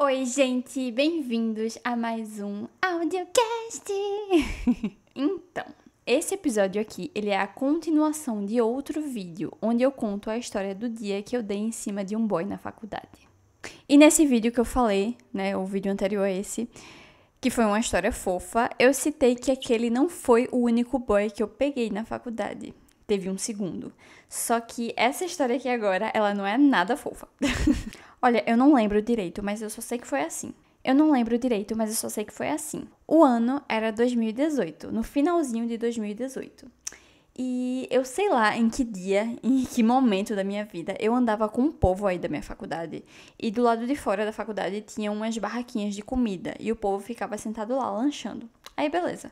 Oi, gente, bem-vindos a mais um audiocast. Então, esse episódio aqui, ele é a continuação de outro vídeo, onde eu conto a história do dia que eu dei em cima de um boy na faculdade. E nesse vídeo que eu falei, né, o vídeo anterior a esse, que foi uma história fofa, eu citei que aquele não foi o único boy que eu peguei na faculdade. Teve um segundo. Só que essa história aqui agora, ela não é nada fofa. Olha, eu não lembro direito, mas eu só sei que foi assim. O ano era 2018, no finalzinho de 2018. E eu sei lá em que dia, em que momento da minha vida, eu andava com um povo aí da minha faculdade. E do lado de fora da faculdade tinha umas barraquinhas de comida. E o povo ficava sentado lá, lanchando. Aí, beleza.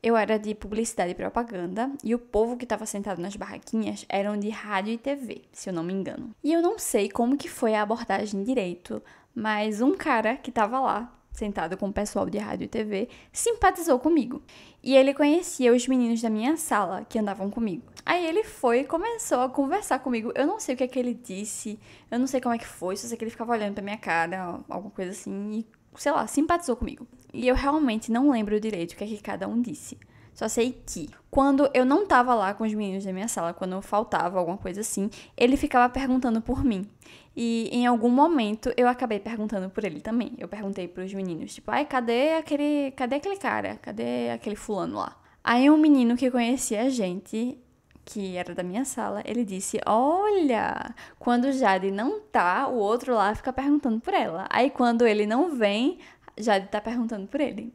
Eu era de publicidade e propaganda, e o povo que estava sentado nas barraquinhas eram de rádio e TV, se eu não me engano. E eu não sei como que foi a abordagem direito, mas um cara que estava lá, sentado com o pessoal de rádio e TV, simpatizou comigo. E ele conhecia os meninos da minha sala que andavam comigo. Aí ele foi e começou a conversar comigo. Eu não sei o que é que ele disse, eu não sei como é que foi, só sei que ele ficava olhando pra minha cara, alguma coisa assim, e sei lá, simpatizou comigo. E eu realmente não lembro direito o que é que cada um disse. Só sei que, quando eu não tava lá com os meninos da minha sala, quando eu faltava, alguma coisa assim, ele ficava perguntando por mim. E em algum momento eu acabei perguntando por ele também. Eu perguntei pros meninos, tipo, ai, cadê aquele cara? Cadê aquele fulano lá? Aí um menino que conhecia a gente, que era da minha sala, ele disse, olha, quando o Jade não tá, o outro lá fica perguntando por ela. Aí quando ele não vem, Jade tá perguntando por ele.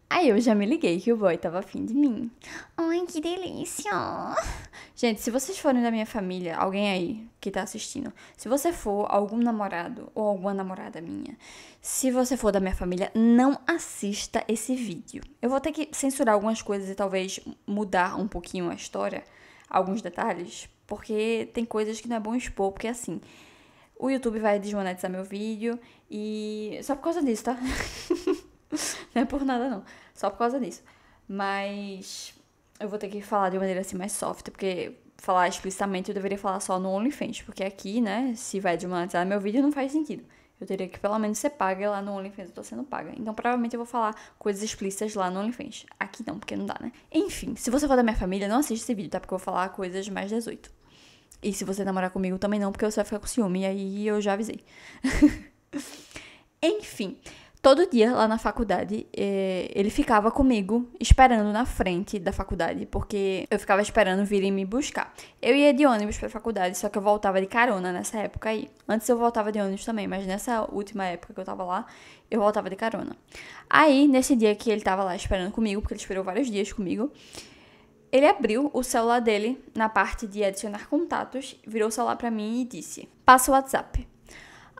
Aí eu já me liguei que o boy tava afim de mim. Ai, que delícia! Gente, se vocês forem da minha família, alguém aí que tá assistindo, se você for algum namorado ou alguma namorada minha, se você for da minha família, não assista esse vídeo. Eu vou ter que censurar algumas coisas e talvez mudar um pouquinho a história, alguns detalhes, porque tem coisas que não é bom expor, porque assim, o YouTube vai desmonetizar meu vídeo e só por causa disso, tá? Não é por nada, não. Só por causa disso. Mas eu vou ter que falar de maneira assim mais soft, porque falar explicitamente eu deveria falar só no OnlyFans, porque aqui, né, se vai desmonetizar meu vídeo não faz sentido. Eu teria que pelo menos ser paga lá no OnlyFans, eu tô sendo paga. Então provavelmente eu vou falar coisas explícitas lá no OnlyFans. Aqui não, porque não dá, né? Enfim, se você for da minha família, não assiste esse vídeo, tá? Porque eu vou falar coisas mais 18. E se você namorar comigo também não, porque você vai ficar com ciúme, e aí eu já avisei. Enfim, todo dia lá na faculdade, ele ficava comigo, esperando na frente da faculdade, porque eu ficava esperando virem me buscar. Eu ia de ônibus pra faculdade, só que eu voltava de carona nessa época aí. Antes eu voltava de ônibus também, mas nessa última época que eu tava lá, eu voltava de carona. Aí, nesse dia que ele tava lá esperando comigo, porque ele esperou vários dias comigo, ele abriu o celular dele na parte de adicionar contatos, virou o celular pra mim e disse, passa o WhatsApp.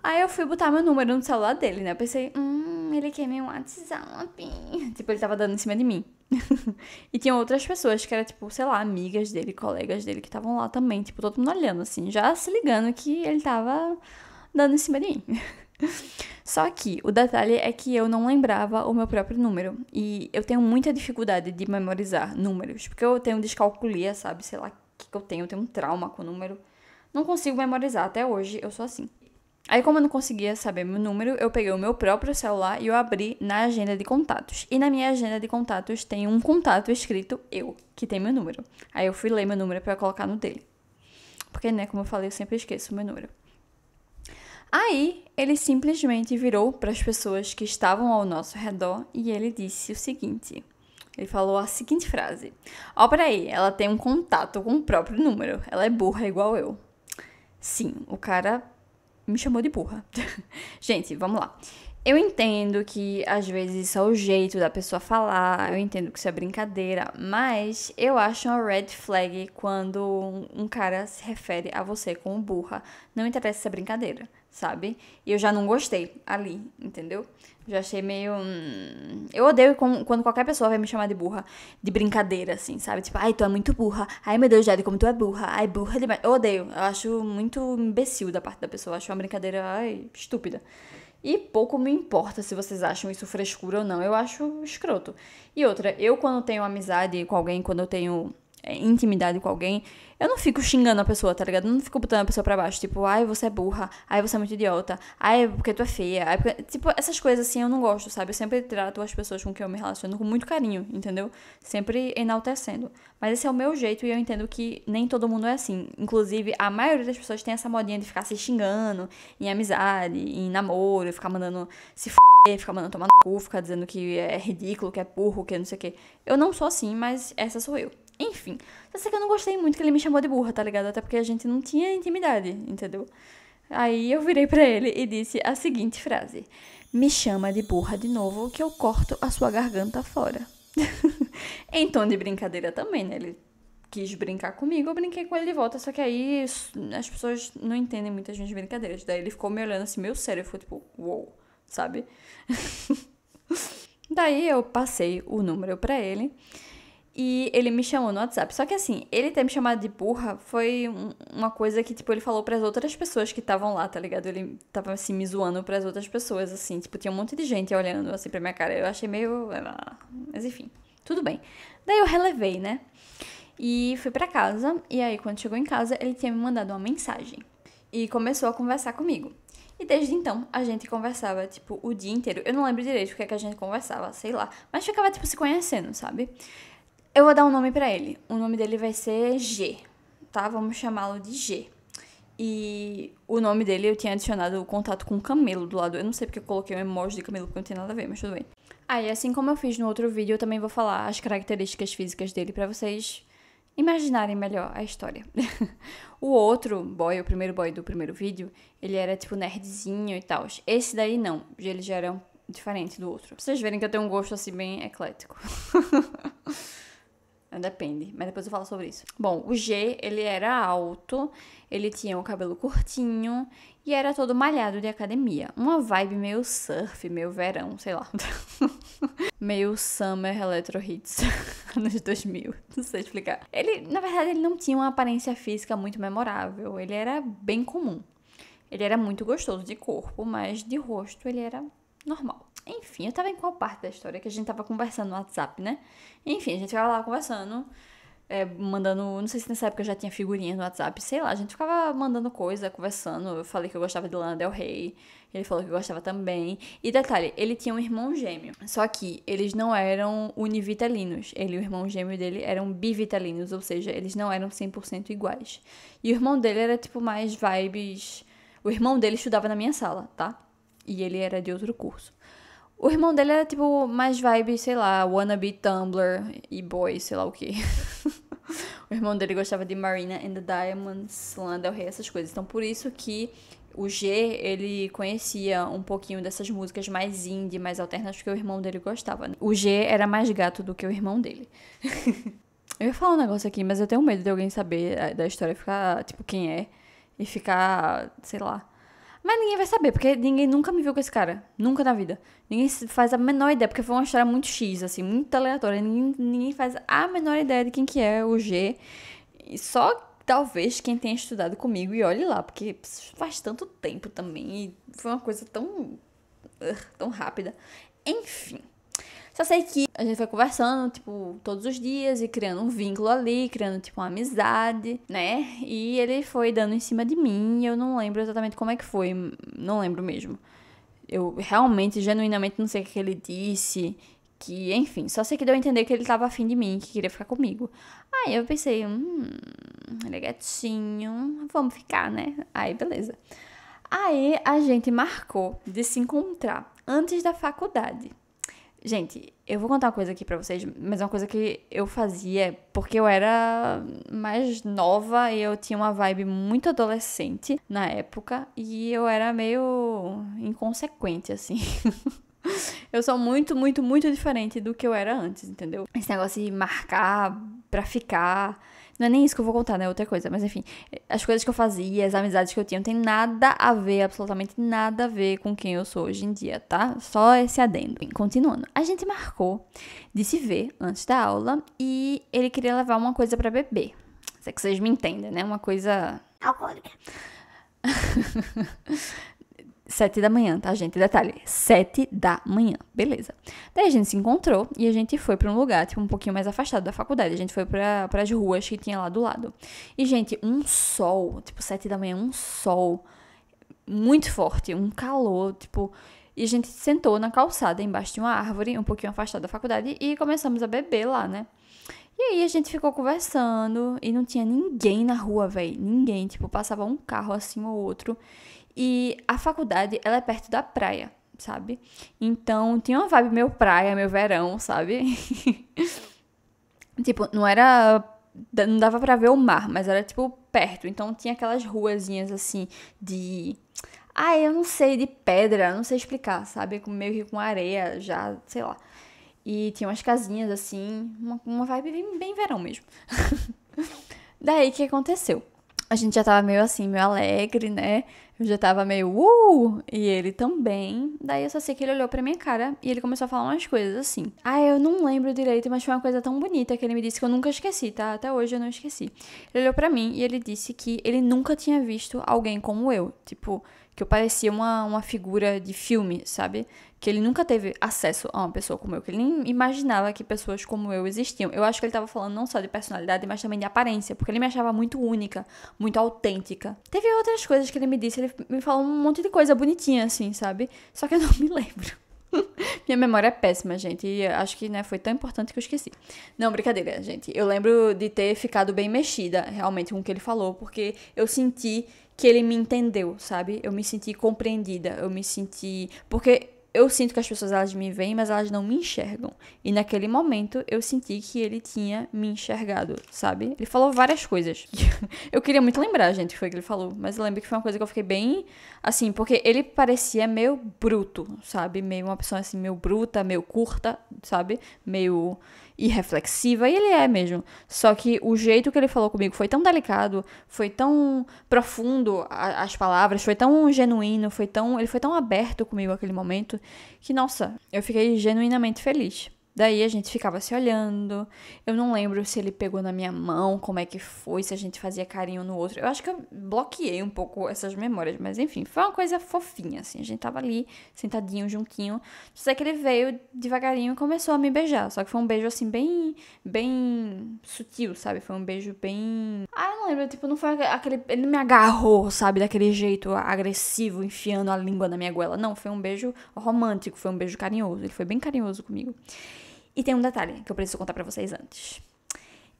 Aí eu fui botar meu número no celular dele, né? Eu pensei, ele quer meu WhatsApp. Tipo, ele tava dando em cima de mim. E tinha outras pessoas que eram, tipo, sei lá, amigas dele, colegas dele, que estavam lá também. Tipo, todo mundo olhando, assim, já se ligando que ele tava dando em cima de mim. Só que o detalhe é que eu não lembrava o meu próprio número. E eu tenho muita dificuldade de memorizar números. Porque eu tenho descalculia, sabe? Sei lá o que eu tenho um trauma com o número. Não consigo memorizar, até hoje eu sou assim. Aí, como eu não conseguia saber meu número, eu peguei o meu próprio celular e eu abri na agenda de contatos. E na minha agenda de contatos tem um contato escrito eu, que tem meu número. Aí eu fui ler meu número pra colocar no dele. Porque, né, como eu falei, eu sempre esqueço o meu número. Aí, ele simplesmente virou para as pessoas que estavam ao nosso redor e ele disse o seguinte. Ele falou a seguinte frase. Ó, peraí, ela tem um contato com o próprio número. Ela é burra igual eu. Sim, o cara me chamou de burra. Gente, vamos lá. Eu entendo que às vezes isso é o jeito da pessoa falar, eu entendo que isso é brincadeira, mas eu acho uma red flag quando um cara se refere a você como burra. Não interessa se é brincadeira, sabe? E eu já não gostei ali, entendeu? Já achei meio. Eu odeio quando qualquer pessoa vai me chamar de burra, de brincadeira, assim, sabe? Tipo, ai, tu é muito burra. Ai, meu Deus, Jade, como tu é burra. Ai, burra demais. Eu odeio. Eu acho muito imbecil da parte da pessoa. Eu acho uma brincadeira, ai, estúpida. E pouco me importa se vocês acham isso frescura ou não. Eu acho escroto. E outra, eu quando tenho amizade com alguém, quando eu tenho intimidade com alguém, eu não fico xingando a pessoa, tá ligado? Eu não fico botando a pessoa pra baixo, tipo, ai, você é burra, ai, você é muito idiota, ai, porque tu é feia, ai, porque... Tipo, essas coisas assim eu não gosto, sabe? Eu sempre trato as pessoas com quem eu me relaciono com muito carinho, entendeu? Sempre enaltecendo. Mas esse é o meu jeito e eu entendo que nem todo mundo é assim. Inclusive, a maioria das pessoas tem essa modinha de ficar se xingando em amizade, em namoro, ficar mandando se ficar mandando tomar no cu, ficar dizendo que é ridículo, que é burro, que é não sei o quê. Eu não sou assim, mas essa sou eu. Enfim, só sei que eu não gostei muito que ele me chamou de burra, tá ligado? Até porque a gente não tinha intimidade, entendeu? Aí eu virei pra ele e disse a seguinte frase: me chama de burra de novo que eu corto a sua garganta fora. Em tom de brincadeira também, né? Ele quis brincar comigo, eu brinquei com ele de volta, só que aí as pessoas não entendem muito as minhas brincadeiras. Daí ele ficou me olhando assim, meio sério, ficou tipo, uou, sabe? Daí eu passei o número pra ele e ele me chamou no WhatsApp. Só que assim, ele ter me chamado de burra foi uma coisa que, tipo, ele falou pras outras pessoas que estavam lá, tá ligado? Ele tava, assim, me zoando pras outras pessoas, assim. Tipo, tinha um monte de gente olhando, assim, pra minha cara. Eu achei meio... Mas enfim, tudo bem. Daí eu relevei, né? E fui pra casa. E aí, quando chegou em casa, ele tinha me mandado uma mensagem. E começou a conversar comigo. E desde então, a gente conversava, tipo, o dia inteiro. Eu não lembro direito o que é que a gente conversava, sei lá. Mas ficava, tipo, se conhecendo, sabe? Eu vou dar um nome pra ele. O nome dele vai ser G, tá? Vamos chamá-lo de G. E o nome dele eu tinha adicionado o contato com camelo do lado. Eu não sei porque eu coloquei um emoji de camelo, porque não tem nada a ver, mas tudo bem. Aí, assim como eu fiz no outro vídeo, eu também vou falar as características físicas dele pra vocês imaginarem melhor a história. O outro boy, o primeiro boy do primeiro vídeo, ele era tipo nerdzinho e tal. Esse daí não, ele já era diferente do outro. Pra vocês verem que eu tenho um gosto assim bem eclético. Depende, mas depois eu falo sobre isso. Bom, o G, ele era alto, ele tinha o cabelo curtinho e era todo malhado de academia. Uma vibe meio surf, meio verão, sei lá. Meio Summer Electro Hits, anos 2000, não sei explicar. Ele, na verdade, ele não tinha uma aparência física muito memorável, ele era bem comum. Ele era muito gostoso de corpo, mas de rosto ele era normal. Enfim, eu tava em qual parte da história que a gente tava conversando no WhatsApp, né? Enfim, a gente ficava lá conversando, mandando... Não sei se nessa época já tinha figurinha no WhatsApp, sei lá. A gente ficava mandando coisa, conversando. Eu falei que eu gostava de Lana Del Rey. Ele falou que gostava também. E detalhe, ele tinha um irmão gêmeo. Só que eles não eram univitelinos. Ele e o irmão gêmeo dele eram bivitelinos, ou seja, eles não eram 100% iguais. E o irmão dele era tipo mais vibes... O irmão dele estudava na minha sala, tá? E ele era de outro curso. O irmão dele era, tipo, mais vibe, sei lá, wannabe Tumblr e boy, sei lá o quê. O irmão dele gostava de Marina and the Diamonds, Lana Del Rey, essas coisas. Então, por isso que o G, ele conhecia um pouquinho dessas músicas mais indie, mais alternativas, que o irmão dele gostava. O G era mais gato do que o irmão dele. Eu ia falar um negócio aqui, mas eu tenho medo de alguém saber da história, ficar, tipo, quem é, e ficar, sei lá... Mas ninguém vai saber, porque ninguém nunca me viu com esse cara. Nunca na vida. Ninguém faz a menor ideia, porque foi uma história muito X, assim, muito aleatória. Ninguém faz a menor ideia de quem que é o G. E só talvez quem tenha estudado comigo e olhe lá, porque faz tanto tempo também. E foi uma coisa tão rápida. Enfim. Só sei que a gente foi conversando, tipo, todos os dias e criando um vínculo ali, criando, tipo, uma amizade, né? E ele foi dando em cima de mim e eu não lembro exatamente como é que foi, não lembro mesmo. Eu realmente, genuinamente, não sei o que ele disse, que, enfim, só sei que deu a entender que ele tava afim de mim, que queria ficar comigo. Aí eu pensei, ele é gatinho, vamos ficar, né? Aí, beleza. Aí a gente marcou de se encontrar antes da faculdade. Gente, eu vou contar uma coisa aqui pra vocês, mas é uma coisa que eu fazia porque eu era mais nova e eu tinha uma vibe muito adolescente na época e eu era meio inconsequente, assim. Eu sou muito, muito, muito diferente do que eu era antes, entendeu? Esse negócio de marcar pra ficar... Não é nem isso que eu vou contar, né? Outra coisa. Mas enfim, as coisas que eu fazia, as amizades que eu tinha, não tem nada a ver, absolutamente nada a ver com quem eu sou hoje em dia, tá? Só esse adendo. Continuando. A gente marcou de se ver antes da aula e ele queria levar uma coisa pra beber. Se é que vocês me entendem, né? Uma coisa alcoólica. 7 da manhã, tá, gente? Detalhe, 7 da manhã, beleza. Daí a gente se encontrou e a gente foi pra um lugar, tipo, um pouquinho mais afastado da faculdade. A gente foi pras ruas que tinha lá do lado. E, gente, um sol, tipo, 7 da manhã, um sol muito forte, um calor, tipo... E a gente sentou na calçada, embaixo de uma árvore, um pouquinho afastado da faculdade, e começamos a beber lá, né? E aí a gente ficou conversando e não tinha ninguém na rua, velho. Ninguém, tipo, passava um carro assim ou outro. E a faculdade, ela é perto da praia, sabe? Então tinha uma vibe meio praia, meio verão, sabe? Tipo, não era... Não dava pra ver o mar, mas era, tipo, perto. Então tinha aquelas ruazinhas assim de... eu não sei, de pedra, não sei explicar, sabe? Meio que com areia já, sei lá. E tinha umas casinhas assim, uma vibe bem verão mesmo. Daí, o que aconteceu? A gente já tava meio assim, meio alegre, né? Eu já tava meio, e ele também. Daí eu só sei que ele olhou pra minha cara e ele começou a falar umas coisas assim. Eu não lembro direito, mas foi uma coisa tão bonita que ele me disse que eu nunca esqueci, tá? Até hoje eu não esqueci. Ele olhou pra mim e ele disse que ele nunca tinha visto alguém como eu. Tipo, que eu parecia uma figura de filme, sabe? Que ele nunca teve acesso a uma pessoa como eu, que ele nem imaginava que pessoas como eu existiam. Eu acho que ele tava falando não só de personalidade, mas também de aparência, porque ele me achava muito única, muito autêntica. Teve outras coisas que ele me disse, ele me falou um monte de coisa bonitinha, assim, sabe? Só que eu não me lembro. Minha memória é péssima, gente, e acho que, né, foi tão importante que eu esqueci. Não, brincadeira, gente. Eu lembro de ter ficado bem mexida, realmente, com o que ele falou, porque eu senti que ele me entendeu, sabe? Eu me senti compreendida, eu me senti... Porque eu sinto que as pessoas, elas me veem, mas elas não me enxergam. E naquele momento, eu senti que ele tinha me enxergado, sabe? Ele falou várias coisas. Eu queria muito lembrar, gente, o que foi que ele falou. Mas eu lembro que foi uma coisa que eu fiquei bem... Assim, porque ele parecia meio bruto, sabe? Meio uma pessoa, assim, meio bruta, meio curta, sabe? Meio irreflexiva. E ele é mesmo. Só que o jeito que ele falou comigo foi tão delicado, foi tão profundo as palavras, foi tão genuíno, ele foi tão aberto comigo naquele momento, que, nossa, eu fiquei genuinamente feliz. Daí a gente ficava se olhando. Eu não lembro se ele pegou na minha mão, como é que foi, se a gente fazia carinho no outro. Eu acho que eu bloqueei um pouco essas memórias, mas enfim, foi uma coisa fofinha, assim. A gente tava ali, sentadinho, juntinho. Só que ele veio devagarinho e começou a me beijar. Só que foi um beijo, assim, bem sutil, sabe? Foi um beijo bem... eu não lembro, tipo, não foi aquele... Ele não me agarrou, sabe? Daquele jeito agressivo, enfiando a língua na minha goela. Não, foi um beijo romântico, foi um beijo carinhoso. Ele foi bem carinhoso comigo. E tem um detalhe que eu preciso contar pra vocês antes.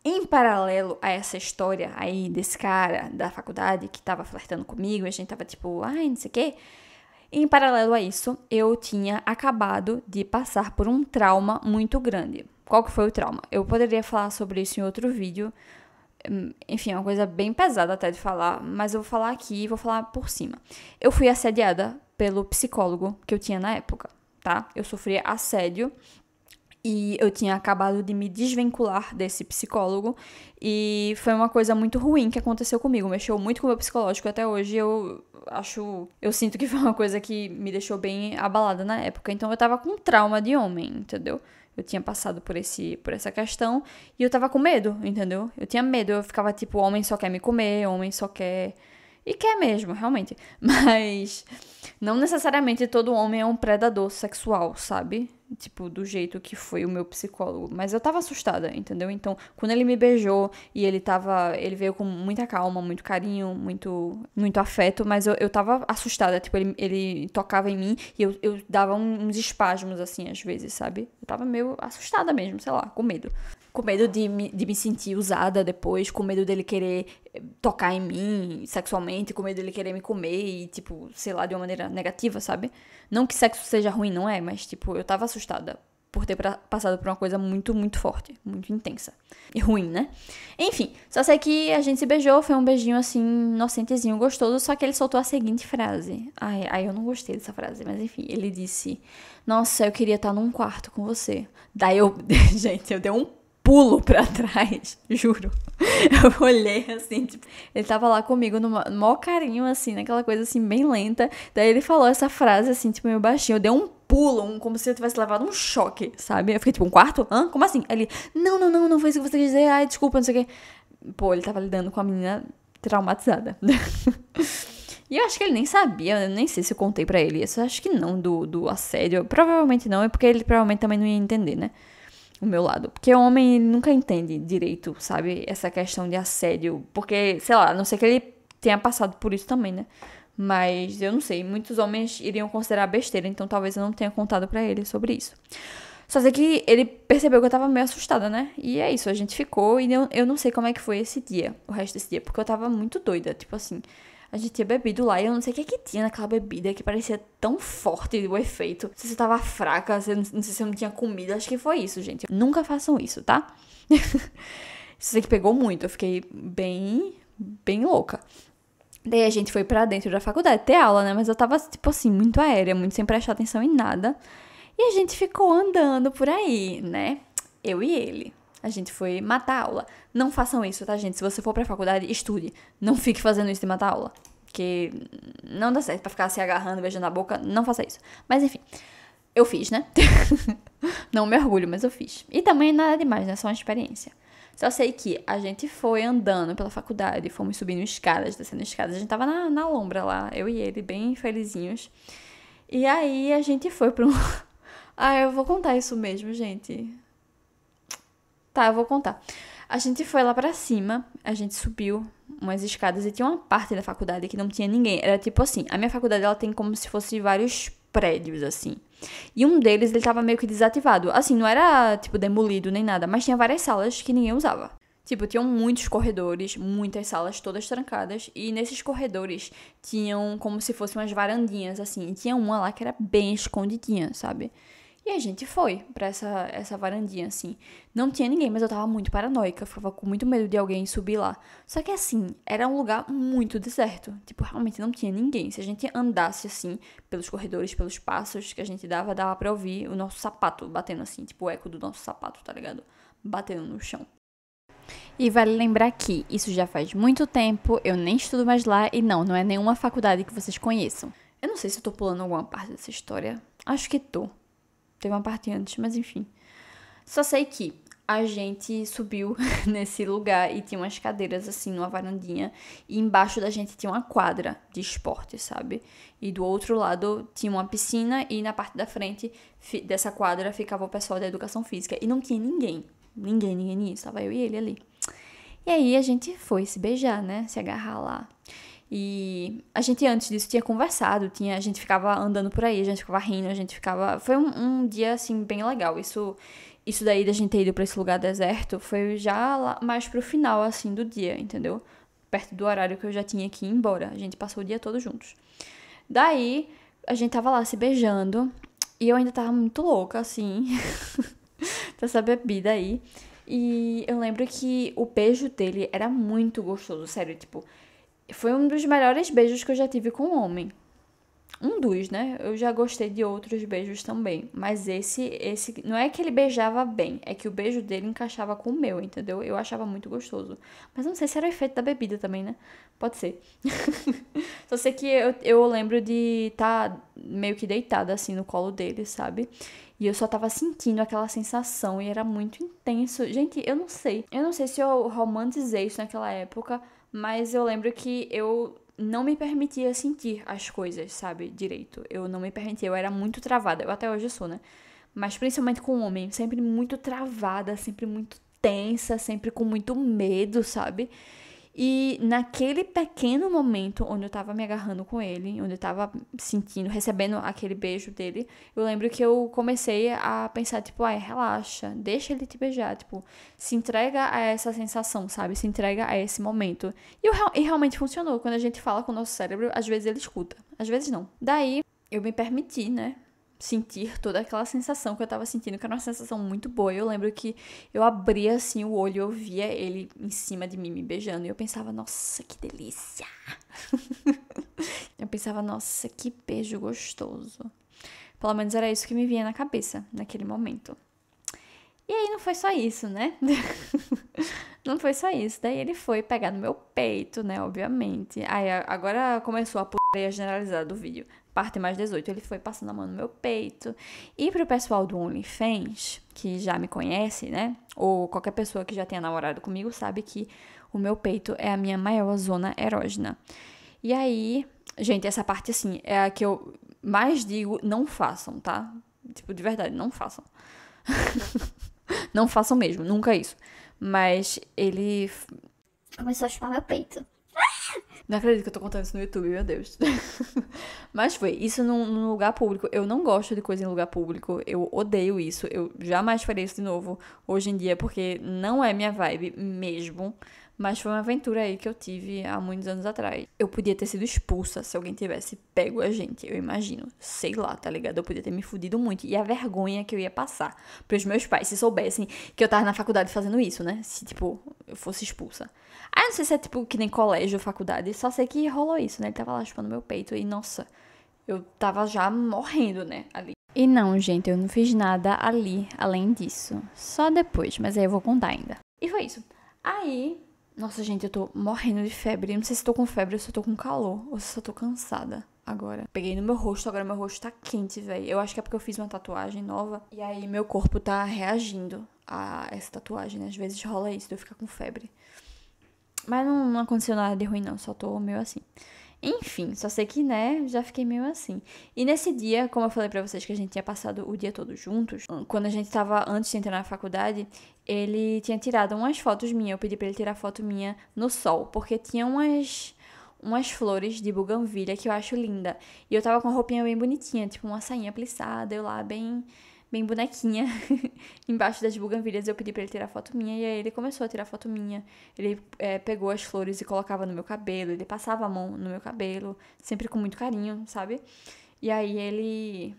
Em paralelo a essa história aí desse cara da faculdade que tava flertando comigo, e a gente tava tipo, não sei o quê. Em paralelo a isso, eu tinha acabado de passar por um trauma muito grande. Qual que foi o trauma? Eu poderia falar sobre isso em outro vídeo. Enfim, é uma coisa bem pesada até de falar, mas eu vou falar aqui e vou falar por cima. Eu fui assediada pelo psicólogo que eu tinha na época, tá? Eu sofria assédio. E eu tinha acabado de me desvincular desse psicólogo. E foi uma coisa muito ruim que aconteceu comigo. Mexeu muito com o meu psicológico. Até hoje eu sinto que foi uma coisa que me deixou bem abalada na época. Então eu tava com trauma de homem, entendeu? Eu tinha passado por essa questão. E eu tava com medo, entendeu? Eu tinha medo. Eu ficava tipo, homem só quer me comer, homem só quer... E quer mesmo, realmente. Mas não necessariamente todo homem é um predador sexual, sabe? Tipo, do jeito que foi o meu psicólogo. Mas eu tava assustada, entendeu? Então, quando ele me beijou e ele veio com muita calma, muito carinho, muito afeto, mas eu tava assustada. Tipo, ele tocava em mim e eu dava uns espasmos, assim, às vezes, sabe? Eu tava meio assustada mesmo, sei lá, com medo. Com medo de me sentir usada depois, com medo dele querer tocar em mim sexualmente, com medo dele querer me comer e, tipo, sei lá, de uma maneira negativa, sabe? Não que sexo seja ruim, não é, mas, tipo, eu tava assustada por ter passado por uma coisa muito, muito forte, muito intensa. E ruim, né? Enfim, só sei que a gente se beijou, foi um beijinho, assim, inocentezinho, gostoso, só que ele soltou a seguinte frase. Ai, eu não gostei dessa frase, mas enfim, ele disse: nossa, eu queria estar num quarto com você. Daí gente, eu dei um pulo pra trás, juro. Eu olhei assim, tipo, ele tava lá comigo no maior carinho, assim, naquela coisa assim, bem lenta. Daí ele falou essa frase, assim, tipo, meio baixinho. Eu dei um pulo, como se eu tivesse levado um choque, sabe? Eu fiquei tipo, um quarto? Hã? Como assim? Aí ele, não foi isso que você quis dizer. Ai, desculpa, não sei o quê. Pô, ele tava lidando com a menina traumatizada. E eu acho que ele nem sabia, eu nem sei se eu contei pra ele isso. Eu acho que não, do assédio. Provavelmente não, é porque ele provavelmente também não ia entender, né? O meu lado. Porque o homem ele nunca entende direito, sabe? Essa questão de assédio. Porque, sei lá, a não sei que ele tenha passado por isso também, né? Mas eu não sei, muitos homens iriam considerar besteira, então talvez eu não tenha contado pra ele sobre isso. Só sei que ele percebeu que eu tava meio assustada, né? E é isso, a gente ficou e eu não sei como é que foi esse dia, o resto desse dia, porque eu tava muito doida, tipo assim. A gente tinha bebido lá e eu não sei o que é que tinha naquela bebida que parecia tão forte o efeito. Não sei se eu tava fraca, não sei se eu não tinha comida, acho que foi isso, gente. Nunca façam isso, tá? Isso aqui pegou muito, eu fiquei bem louca. Daí a gente foi pra dentro da faculdade ter aula, né? Mas eu tava, tipo assim, muito aérea, muito sem prestar atenção em nada. E a gente ficou andando por aí, né? Eu e ele. A gente foi matar a aula. Não façam isso, tá, gente? Se você for pra faculdade, estude. Não fique fazendo isso de matar a aula. Porque não dá certo pra ficar se agarrando, beijando a boca. Não faça isso. Mas enfim, eu fiz, né? Não me orgulho, mas eu fiz. E também nada demais, né? Só uma experiência. Só sei que a gente foi andando pela faculdade, fomos subindo escadas, descendo escadas. A gente tava na lombra lá, eu e ele, bem felizinhos. E aí a gente foi pra um... Ah, eu vou contar isso mesmo, gente. Tá, eu vou contar. A gente foi lá pra cima, a gente subiu umas escadas e tinha uma parte da faculdade que não tinha ninguém. Era tipo assim, a minha faculdade ela tem como se fosse vários prédios, assim. E um deles, ele tava meio que desativado. Assim, não era, tipo, demolido nem nada, mas tinha várias salas que ninguém usava. Tipo, tinham muitos corredores, muitas salas todas trancadas. E nesses corredores tinham como se fossem umas varandinhas, assim. E tinha uma lá que era bem escondidinha, sabe? E a gente foi pra essa varandinha, assim. Não tinha ninguém, mas eu tava muito paranoica. Ficava com muito medo de alguém subir lá. Só que, assim, era um lugar muito deserto. Tipo, realmente não tinha ninguém. Se a gente andasse, assim, pelos corredores, pelos passos que a gente dava pra ouvir o nosso sapato batendo, assim. Tipo, o eco do nosso sapato, tá ligado? Batendo no chão. E vale lembrar que isso já faz muito tempo, eu nem estudo mais lá e não é nenhuma faculdade que vocês conheçam. Eu não sei se eu tô pulando alguma parte dessa história. Acho que tô. Teve uma parte antes, mas enfim. Só sei que a gente subiu nesse lugar e tinha umas cadeiras assim, numa varandinha. E embaixo da gente tinha uma quadra de esporte, sabe? E do outro lado tinha uma piscina e na parte da frente dessa quadra ficava o pessoal da educação física. E não tinha ninguém. Ninguém nisso. Tava eu e ele ali. E aí a gente foi se beijar, né? Se agarrar lá. E a gente antes disso tinha conversado, a gente ficava andando por aí, a gente ficava rindo, a gente ficava... Foi um dia, assim, bem legal. Isso daí da gente ter ido pra esse lugar deserto foi já lá, mais pro final, assim, do dia, entendeu? Perto do horário que eu já tinha que ir embora. A gente passou o dia todo juntos. Daí, a gente tava lá se beijando e eu ainda tava muito louca, assim, dessa bebida aí. E eu lembro que o beijo dele era muito gostoso, sério, tipo... Foi um dos melhores beijos que eu já tive com um homem. Um dos, né? Eu já gostei de outros beijos também. Mas esse... Não é que ele beijava bem. É que o beijo dele encaixava com o meu, entendeu? Eu achava muito gostoso. Mas não sei se era o efeito da bebida também, né? Pode ser. Só sei que eu lembro de estar meio que deitada assim no colo dele, sabe? E eu só tava sentindo aquela sensação e era muito intenso. Gente, eu não sei. Eu não sei se eu romantizei isso naquela época, mas eu lembro que eu não me permitia sentir as coisas, sabe, direito. Eu não me permitia, eu era muito travada. Eu até hoje sou, né? Mas principalmente com homem, sempre muito travada, sempre muito tensa, sempre com muito medo, sabe? E naquele pequeno momento onde eu tava me agarrando com ele, onde eu tava sentindo, recebendo aquele beijo dele, eu lembro que eu comecei a pensar, tipo, ai, relaxa, deixa ele te beijar, tipo, se entrega a essa sensação, sabe? Se entrega a esse momento. E realmente funcionou. Quando a gente fala com o nosso cérebro, às vezes ele escuta, às vezes não. Daí, eu me permiti, né? Sentir toda aquela sensação que eu tava sentindo, que era uma sensação muito boa. Eu lembro que eu abria assim o olho, eu via ele em cima de mim me beijando e eu pensava, nossa, que delícia. Eu pensava, nossa, que beijo gostoso. Pelo menos era isso que me vinha na cabeça naquele momento. E aí não foi só isso, né? Não foi só isso. Daí ele foi pegar no meu peito, né? Obviamente. Aí agora começou a putaria generalizada do vídeo. Parte mais 18. Ele foi passando a mão no meu peito. E pro pessoal do OnlyFans, que já me conhece, né? Ou qualquer pessoa que já tenha namorado comigo, sabe que o meu peito é a minha maior zona erógena. E aí, Gente, essa parte, assim, é a que eu mais digo, não façam, tá? Tipo, de verdade, não façam. Não façam mesmo, nunca isso. Mas ele... Começou a chupar meu peito. Não acredito que eu tô contando isso no YouTube, meu Deus. Mas foi, isso num lugar público. Eu não gosto de coisa em lugar público. Eu odeio isso. Eu jamais faria isso de novo hoje em dia, porque não é minha vibe mesmo. Mas foi uma aventura aí que eu tive há muitos anos atrás. Eu podia ter sido expulsa se alguém tivesse pego a gente, eu imagino. Sei lá, tá ligado? Eu podia ter me fudido muito. E a vergonha que eu ia passar pros meus pais se soubessem que eu tava na faculdade fazendo isso, né? Se, tipo, eu fosse expulsa. Ah, não sei se é tipo que nem colégio ou faculdade. Só sei que rolou isso, né? Ele tava lá chupando meu peito e, nossa, eu tava já morrendo, né? Ali. E não, gente, eu não fiz nada ali além disso. Só depois, mas aí eu vou contar ainda. E foi isso. Aí, nossa, gente, eu tô morrendo de febre. Eu não sei se tô com febre ou se eu tô com calor. Ou se eu tô cansada agora. Peguei no meu rosto, agora meu rosto tá quente, velho. Eu acho que é porque eu fiz uma tatuagem nova. E aí meu corpo tá reagindo a essa tatuagem, né? Às vezes rola isso de eu ficar com febre. Mas não aconteceu nada de ruim, não. Só tô meio assim. Enfim, só sei que, né, já fiquei meio assim. E nesse dia, como eu falei pra vocês que a gente tinha passado o dia todo juntos, quando a gente tava, antes de entrar na faculdade, ele tinha tirado umas fotos minhas. Eu pedi pra ele tirar foto minha no sol, porque tinha umas flores de buganvília que eu acho linda. E eu tava com uma roupinha bem bonitinha, tipo uma sainha plissada, eu lá bem bonequinha, embaixo das buganvílias. Eu pedi pra ele tirar foto minha e aí ele começou a tirar foto minha. Ele pegou as flores e colocava no meu cabelo, ele passava a mão no meu cabelo, sempre com muito carinho, sabe? E aí ele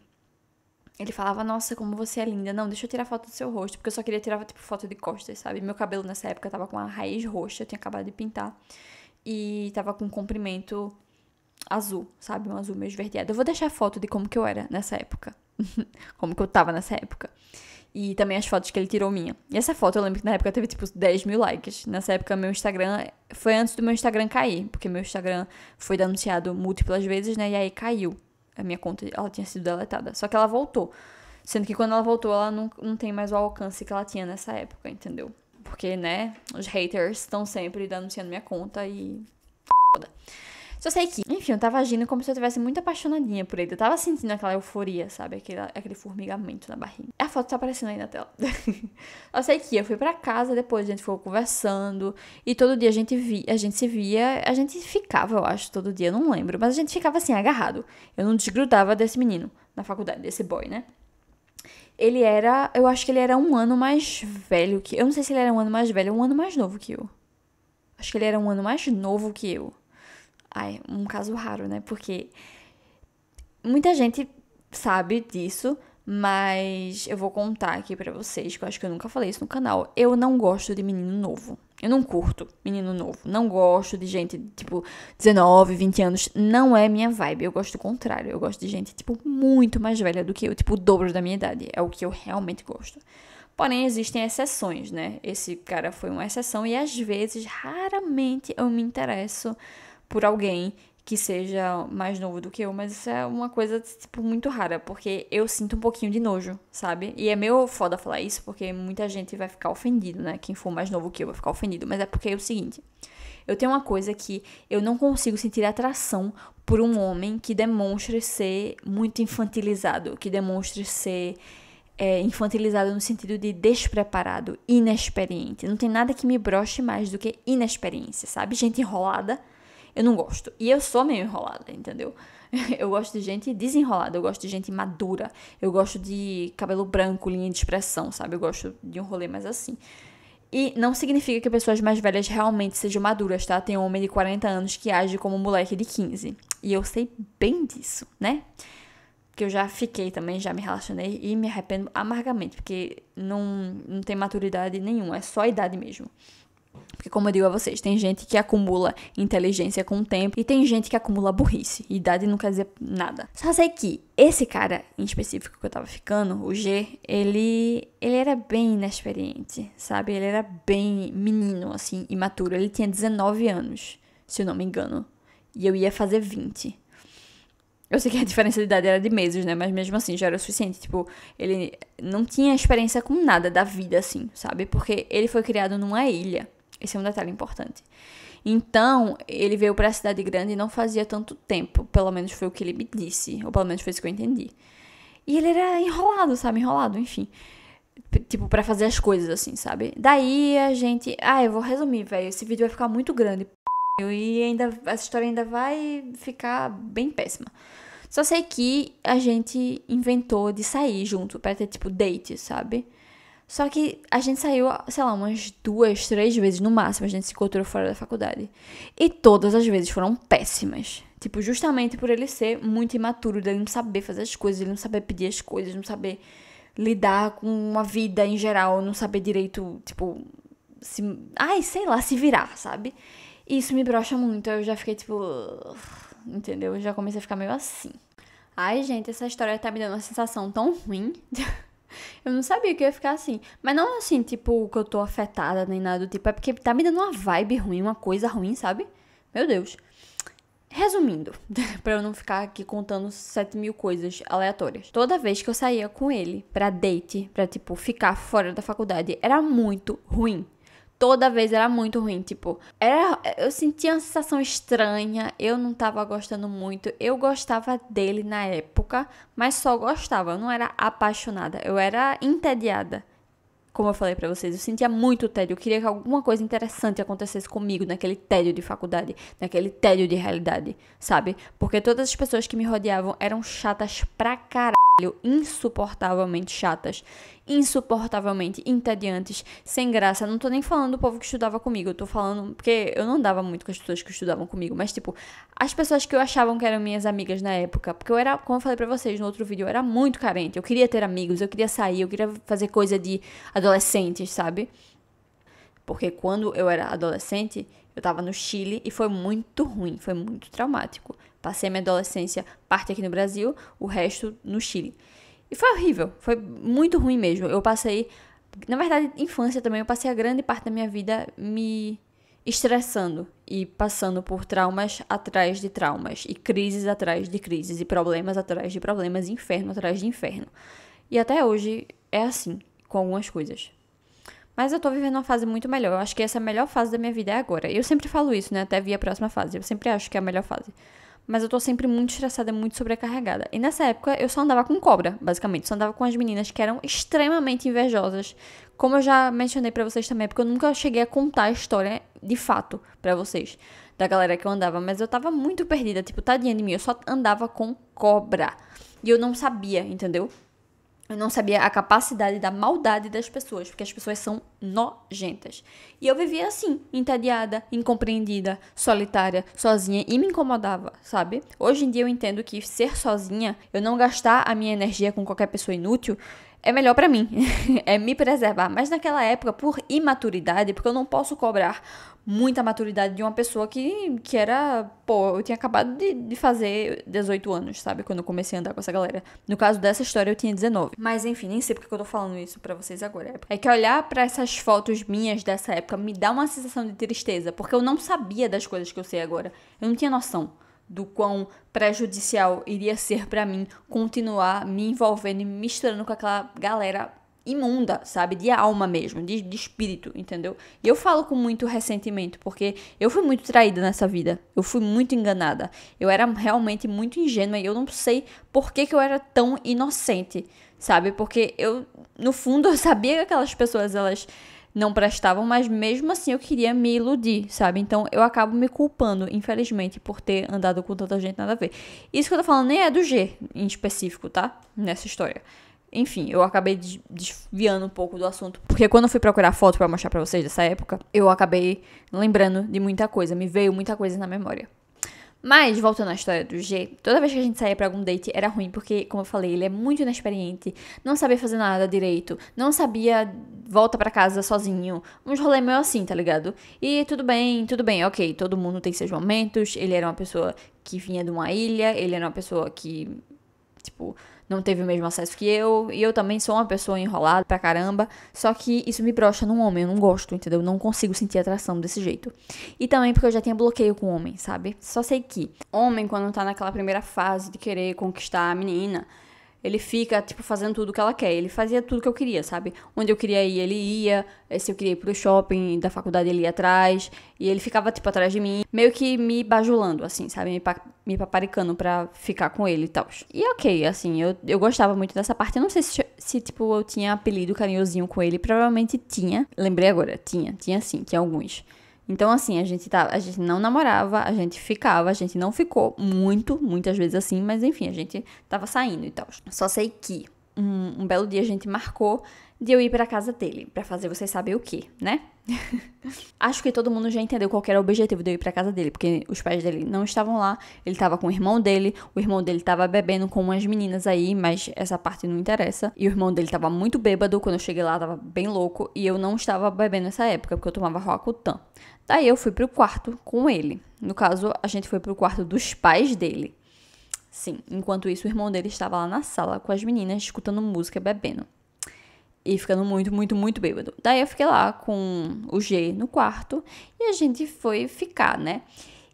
falava, nossa, como você é linda. Não, deixa eu tirar foto do seu rosto, porque eu só queria tirar, tipo, foto de costas, sabe? Meu cabelo nessa época tava com uma raiz roxa, eu tinha acabado de pintar. E tava com um comprimento azul, sabe? Um azul meio esverdeado. Eu vou deixar foto de como que eu era nessa época. Como que eu tava nessa época. E também as fotos que ele tirou minha. E essa foto eu lembro que na época teve tipo 10 mil likes. Nessa época meu Instagram foi antes do meu Instagram cair. Porque meu Instagram foi denunciado múltiplas vezes, né? E aí caiu. A minha conta, ela tinha sido deletada. Só que ela voltou. Sendo que quando ela voltou, ela não tem mais o alcance que ela tinha nessa época, entendeu? Porque, né, os haters estão sempre denunciando minha conta e... foda. Só sei que, enfim, eu tava agindo como se eu tivesse muito apaixonadinha por ele. Eu tava sentindo aquela euforia, sabe? Aquele formigamento na barriga. A foto tá aparecendo aí na tela. Eu sei que eu fui pra casa, depois a gente ficou conversando. E todo dia a gente se via. A gente ficava, eu acho, todo dia, não lembro. Mas a gente ficava assim, agarrado. Eu não desgrudava desse menino na faculdade, desse boy, né? Ele era, eu acho que ele era um ano mais velho que... Eu não sei se ele era um ano mais velho ou um ano mais novo que eu. Acho que ele era um ano mais novo que eu. Ai, um caso raro, né? Porque muita gente sabe disso, mas eu vou contar aqui pra vocês, que eu acho que eu nunca falei isso no canal. Eu não gosto de menino novo. Eu não curto menino novo. Não gosto de gente, tipo, 19, 20 anos. Não é minha vibe. Eu gosto do contrário. Eu gosto de gente, tipo, muito mais velha do que eu. Tipo, o dobro da minha idade. É o que eu realmente gosto. Porém, existem exceções, né? Esse cara foi uma exceção e às vezes, raramente, eu me interesso por alguém que seja mais novo do que eu, mas isso é uma coisa, tipo, muito rara, porque eu sinto um pouquinho de nojo, sabe? E é meio foda falar isso, porque muita gente vai ficar ofendido, né? Quem for mais novo que eu vai ficar ofendido, mas é porque é o seguinte, eu tenho uma coisa que eu não consigo sentir atração por um homem que demonstre ser muito infantilizado, que demonstre ser infantilizado no sentido de despreparado, inexperiente. Não tem nada que me broche mais do que inexperiência, sabe? Gente enrolada, eu não gosto. E eu sou meio enrolada, entendeu? Eu gosto de gente desenrolada, eu gosto de gente madura, eu gosto de cabelo branco, linha de expressão, sabe? Eu gosto de um rolê mais assim. E não significa que pessoas mais velhas realmente sejam maduras, tá? Tem um homem de 40 anos que age como um moleque de 15. E eu sei bem disso, né? Que eu já fiquei também, já me relacionei e me arrependo amargamente, porque não tem maturidade nenhuma, é só idade mesmo. Porque, como eu digo a vocês, tem gente que acumula inteligência com o tempo e tem gente que acumula burrice. Idade não quer dizer nada. Só sei que esse cara em específico que eu tava ficando, o G, ele era bem inexperiente, sabe? Ele era bem menino, assim, imaturo. Ele tinha 19 anos, se eu não me engano. E eu ia fazer 20. Eu sei que a diferença de idade era de meses, né? Mas mesmo assim já era o suficiente. Tipo, ele não tinha experiência com nada da vida, assim, sabe? Porque ele foi criado numa ilha. Esse é um detalhe importante. Então, ele veio pra cidade grande e não fazia tanto tempo. Pelo menos foi o que ele me disse. Ou pelo menos foi isso que eu entendi. E ele era enrolado, sabe? Enrolado, enfim. Tipo, pra fazer as coisas assim, sabe? Daí a gente... eu vou resumir, velho. Esse vídeo vai ficar muito grande. E ainda, essa história ainda vai ficar bem péssima. Só sei que a gente inventou de sair junto pra ter, tipo, date, sabe? Só que a gente saiu, sei lá, umas 2, 3 vezes no máximo. A gente se encontrou fora da faculdade. E todas as vezes foram péssimas. Tipo, justamente por ele ser muito imaturo, dele não saber fazer as coisas, ele não saber pedir as coisas, não saber lidar com uma vida em geral, não saber direito, tipo, sei lá, se virar, sabe? E isso me broxa muito, eu já fiquei tipo, entendeu? Eu já comecei a ficar meio assim. Ai, gente, essa história tá me dando uma sensação tão ruim. Eu não sabia que eu ia ficar assim. Mas não assim, tipo, que eu tô afetada nem nada do tipo. É porque tá me dando uma vibe ruim, uma coisa ruim, sabe? Meu Deus. Resumindo, pra eu não ficar aqui contando 7.000 coisas aleatórias. Toda vez que eu saía com ele pra date, pra, tipo, ficar fora da faculdade, era muito ruim. Toda vez era muito ruim, tipo, eu sentia uma sensação estranha, eu não tava gostando muito, eu gostava dele na época, mas só gostava, eu não era apaixonada, eu era entediada. Como eu falei pra vocês, eu sentia muito tédio, eu queria que alguma coisa interessante acontecesse comigo naquele tédio de faculdade, naquele tédio de realidade, sabe? Porque todas as pessoas que me rodeavam eram chatas pra caralho, insuportavelmente chatas, insuportavelmente entediantes, sem graça. Não tô nem falando do povo que estudava comigo, eu tô falando, porque eu não andava muito com as pessoas que estudavam comigo, mas tipo, as pessoas que eu achavam que eram minhas amigas na época, porque eu era, como eu falei pra vocês no outro vídeo, eu era muito carente, eu queria ter amigos, eu queria sair, eu queria fazer coisa de adolescentes, sabe? Porque quando eu era adolescente, eu tava no Chile e foi muito ruim, foi muito traumático. Passei minha adolescência, parte aqui no Brasil, o resto no Chile. E foi horrível, foi muito ruim mesmo. Eu passei, na verdade, infância também, eu passei a grande parte da minha vida me estressando e passando por traumas atrás de traumas, e crises atrás de crises, e problemas atrás de problemas, inferno atrás de inferno. E até hoje é assim, com algumas coisas. Mas eu tô vivendo uma fase muito melhor. Eu acho que essa melhor fase da minha vida é agora. Eu sempre falo isso, né? Até vir a próxima fase. Eu sempre acho que é a melhor fase. Mas eu tô sempre muito estressada, muito sobrecarregada. E nessa época eu só andava com cobra, basicamente. Só andava com as meninas que eram extremamente invejosas. Como eu já mencionei pra vocês também, porque eu nunca cheguei a contar a história de fato pra vocês. Da galera que eu andava. Mas eu tava muito perdida. Tipo, tadinha de mim. Eu só andava com cobra. E eu não sabia, entendeu? Eu não sabia a capacidade da maldade das pessoas, porque as pessoas são nojentas. E eu vivia assim, entediada, incompreendida, solitária, sozinha, e me incomodava, sabe? Hoje em dia eu entendo que ser sozinha, eu não gastar a minha energia com qualquer pessoa inútil, é melhor pra mim, é me preservar. Mas naquela época, por imaturidade, porque eu não posso cobrar muita maturidade de uma pessoa que era, eu tinha acabado de fazer 18 anos, sabe? Quando eu comecei a andar com essa galera. No caso dessa história, eu tinha 19. Mas enfim, nem sei porque que eu tô falando isso pra vocês agora. É que olhar pra essas fotos minhas dessa época me dá uma sensação de tristeza, porque eu não sabia das coisas que eu sei agora. Eu não tinha noção do quão prejudicial iria ser pra mim continuar me envolvendo e me misturando com aquela galera imunda, sabe? De alma mesmo, de espírito, entendeu? E eu falo com muito ressentimento, porque eu fui muito traída nessa vida. Eu fui muito enganada. Eu era realmente muito ingênua e eu não sei por que eu era tão inocente, sabe? Porque eu, no fundo, eu sabia que aquelas pessoas, elas não prestavam, mas mesmo assim eu queria me iludir, sabe? Então eu acabo me culpando, infelizmente, por ter andado com tanta gente nada a ver. Isso que eu tô falando nem é do G em específico, tá? Nessa história. Enfim, eu acabei desviando um pouco do assunto, porque quando eu fui procurar foto pra mostrar pra vocês dessa época, eu acabei lembrando de muita coisa, me veio muita coisa na memória. Mas, voltando à história do G, toda vez que a gente saía pra algum date era ruim, porque, como eu falei, ele é muito inexperiente, não sabia fazer nada direito, não sabia volta pra casa sozinho, uns rolê meio assim, tá ligado? E tudo bem, ok, todo mundo tem seus momentos, ele era uma pessoa que vinha de uma ilha, ele era uma pessoa que, tipo, não teve o mesmo acesso que eu, e eu também sou uma pessoa enrolada pra caramba, só que isso me brocha num homem, eu não gosto, entendeu? Eu não consigo sentir atração desse jeito. E também porque eu já tinha bloqueio com homem, sabe? Só sei que homem, quando tá naquela primeira fase de querer conquistar a menina, Ele fica, tipo, fazendo tudo que ela quer. Ele fazia tudo que eu queria, sabe? Onde eu queria ir, ele ia. Se eu queria ir pro shopping da faculdade, ele ia atrás. E ele ficava, tipo, atrás de mim, meio que me bajulando, assim, sabe? Me paparicando pra ficar com ele e tal. E ok, assim, eu gostava muito dessa parte. Eu não sei se, tipo, eu tinha apelido carinhosinho com ele. Provavelmente tinha. Lembrei agora, tinha sim, tinha alguns. Então, assim, a gente não namorava, a gente ficava, a gente não ficou muitas vezes assim, mas enfim, a gente tava saindo e tal. Só sei que um belo dia a gente marcou de eu ir pra casa dele, pra fazer vocês sabem o quê, né? Acho que todo mundo já entendeu qual era o objetivo de eu ir pra casa dele, porque os pais dele não estavam lá, ele tava com o irmão dele tava bebendo com umas meninas aí, mas essa parte não interessa, e o irmão dele tava muito bêbado, quando eu cheguei lá tava bem louco, e eu não estava bebendo nessa época, porque eu tomava Roacutan. Daí eu fui pro quarto com ele, no caso, a gente foi pro quarto dos pais dele. Sim, enquanto isso o irmão dele estava lá na sala com as meninas, escutando música, bebendo. E ficando muito bêbado. Daí eu fiquei lá com o G no quarto e a gente foi ficar, né?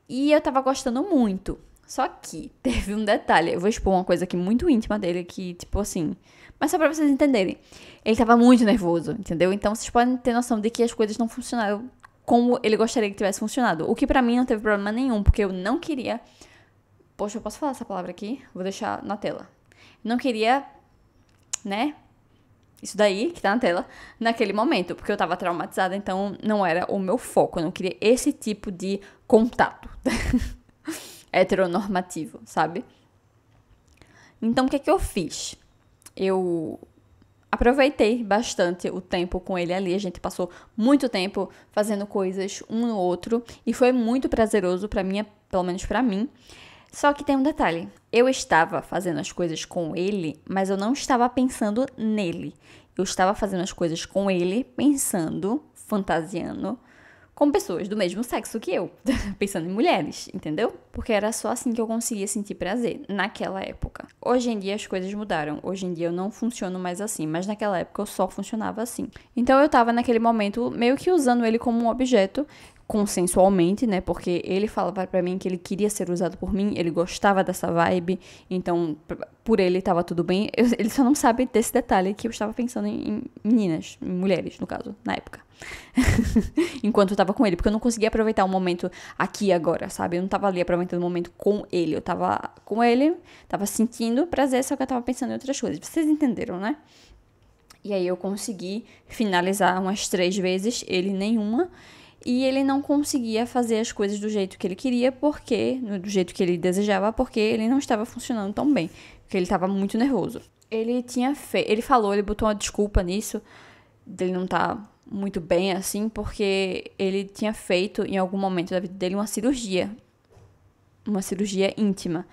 E eu tava gostando muito. Só que teve um detalhe. Eu vou expor uma coisa aqui muito íntima dele, que, tipo assim... Mas só pra vocês entenderem. Ele tava muito nervoso, entendeu? Então vocês podem ter noção de que as coisas não funcionaram como ele gostaria que tivesse funcionado. O que pra mim não teve problema nenhum, porque eu não queria... Poxa, eu posso falar essa palavra aqui? Vou deixar na tela. Não queria, né? Isso daí, que tá na tela, naquele momento, porque eu tava traumatizada, então não era o meu foco, eu não queria esse tipo de contato heteronormativo, sabe? Então, o que é que eu fiz? Eu aproveitei bastante o tempo com ele ali, a gente passou muito tempo fazendo coisas um no outro, e foi muito prazeroso pra mim, pelo menos pra mim. Só que tem um detalhe, eu estava fazendo as coisas com ele, mas eu não estava pensando nele. Eu estava fazendo as coisas com ele, pensando, fantasiando, com pessoas do mesmo sexo que eu, pensando em mulheres, entendeu? Porque era só assim que eu conseguia sentir prazer, naquela época. Hoje em dia as coisas mudaram, hoje em dia eu não funciono mais assim, mas naquela época eu só funcionava assim. Então eu tava naquele momento meio que usando ele como um objeto, consensualmente, né, porque ele falava pra mim que ele queria ser usado por mim, ele gostava dessa vibe, então por ele tava tudo bem. Ele só não sabe desse detalhe que eu estava pensando em meninas, em mulheres, no caso, na época. Enquanto eu tava com ele, porque eu não conseguia aproveitar o momento aqui e agora, sabe? Eu não tava ali aproveitando o momento com ele, eu tava com ele, tava sentindo prazer, só que eu tava pensando em outras coisas. Vocês entenderam, né? E aí eu consegui finalizar umas 3 vezes, ele nenhuma. E ele não conseguia fazer as coisas do jeito que ele queria, do jeito que ele desejava, porque ele não estava funcionando tão bem, porque ele estava muito nervoso. Ele botou uma desculpa nisso, dele não tá muito bem assim, porque ele tinha feito em algum momento da vida dele uma cirurgia íntima.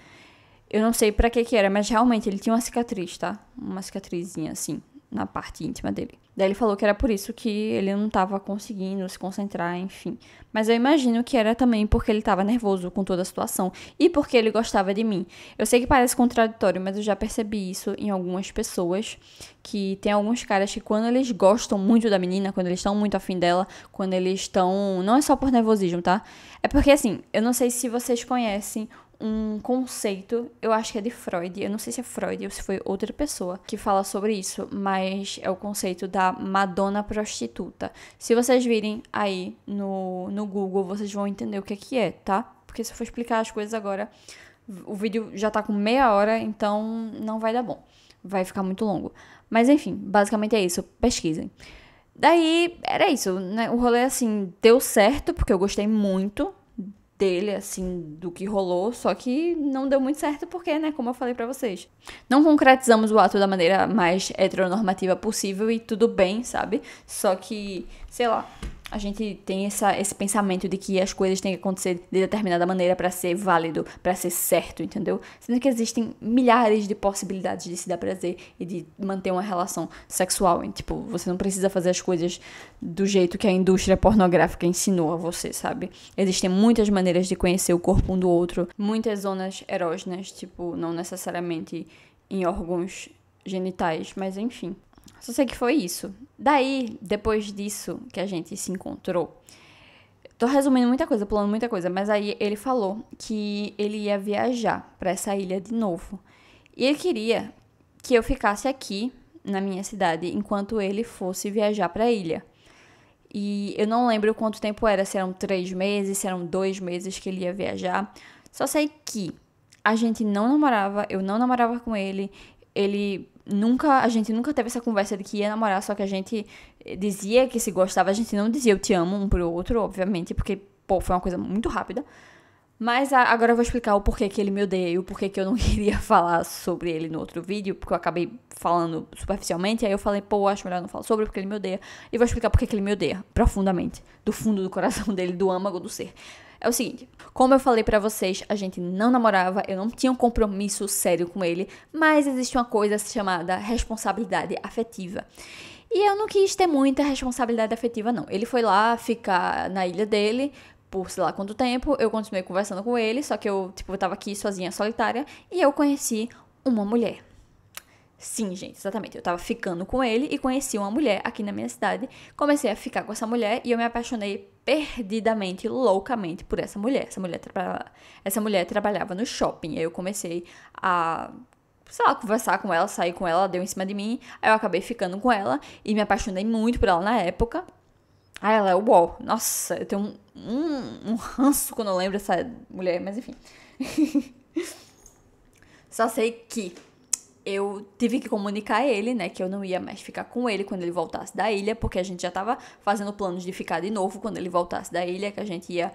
Eu não sei pra que era, mas realmente ele tinha uma cicatriz, tá? Uma cicatrizinha assim, na parte íntima dele. Daí ele falou que era por isso que ele não tava conseguindo se concentrar, enfim. Mas eu imagino que era também porque ele tava nervoso com toda a situação e porque ele gostava de mim. Eu sei que parece contraditório, mas eu já percebi isso em algumas pessoas, que tem alguns caras que quando eles gostam muito da menina, quando eles estão muito afim dela, quando eles estão... Não é só por nervosismo, tá? É porque, assim, eu não sei se vocês conhecem um conceito, eu acho que é de Freud, eu não sei se é Freud ou se foi outra pessoa que fala sobre isso, mas é o conceito da Madonna prostituta. Se vocês virem aí no Google, vocês vão entender o que é, tá? Porque se eu for explicar as coisas agora, o vídeo já tá com meia hora, então não vai dar bom. Vai ficar muito longo. Mas enfim, basicamente é isso, pesquisem. Daí, era isso, né? O rolê, assim, deu certo, porque eu gostei muito dele, assim, do que rolou, só que não deu muito certo porque, né, como eu falei pra vocês, não concretizamos o ato da maneira mais heteronormativa possível e tudo bem, sabe? Só que, sei lá, a gente tem esse pensamento de que as coisas têm que acontecer de determinada maneira pra ser válido, pra ser certo, entendeu? Sendo que existem milhares de possibilidades de se dar prazer e de manter uma relação sexual. E, tipo, você não precisa fazer as coisas do jeito que a indústria pornográfica ensinou a você, sabe? Existem muitas maneiras de conhecer o corpo um do outro, muitas zonas erógenas, tipo, não necessariamente em órgãos genitais, mas enfim. Só sei que foi isso. Daí, depois disso que a gente se encontrou, tô resumindo muita coisa, pulando muita coisa, mas aí ele falou que ele ia viajar pra essa ilha de novo. E ele queria que eu ficasse aqui na minha cidade enquanto ele fosse viajar pra ilha. E eu não lembro quanto tempo era, se eram 3 meses, se eram 2 meses que ele ia viajar. Só sei que a gente não namorava, eu não namorava com ele, a gente nunca teve essa conversa de que ia namorar, só que a gente dizia que se gostava, a gente não dizia eu te amo um pro outro, obviamente, porque, pô, foi uma coisa muito rápida. Mas agora eu vou explicar o porquê que ele me odeia e o porquê que eu não queria falar sobre ele no outro vídeo, porque eu acabei falando superficialmente, aí eu falei, pô, acho melhor não falar sobre porque ele me odeia. E vou explicar porquê que ele me odeia, profundamente, do fundo do coração dele, do âmago do ser. É o seguinte, como eu falei pra vocês, a gente não namorava, eu não tinha um compromisso sério com ele, mas existe uma coisa chamada responsabilidade afetiva. E eu não quis ter muita responsabilidade afetiva, não. Ele foi lá ficar na ilha dele por sei lá quanto tempo, eu continuei conversando com ele, só que eu tava aqui sozinha, solitária, e eu conheci uma mulher. Sim, gente, exatamente. Eu tava ficando com ele e conheci uma mulher aqui na minha cidade. Comecei a ficar com essa mulher e eu me apaixonei perdidamente, loucamente por essa mulher. Essa mulher trabalhava no shopping. Aí eu comecei a, sei lá, conversar com ela, sair com ela, ela deu em cima de mim. Aí eu acabei ficando com ela e me apaixonei muito por ela na época. Aí ela é uau, nossa, eu tenho um ranço quando eu lembro dessa mulher, mas enfim. Só sei que eu tive que comunicar a ele, né, que eu não ia mais ficar com ele quando ele voltasse da ilha, porque a gente já tava fazendo planos de ficar de novo quando ele voltasse da ilha, que a gente ia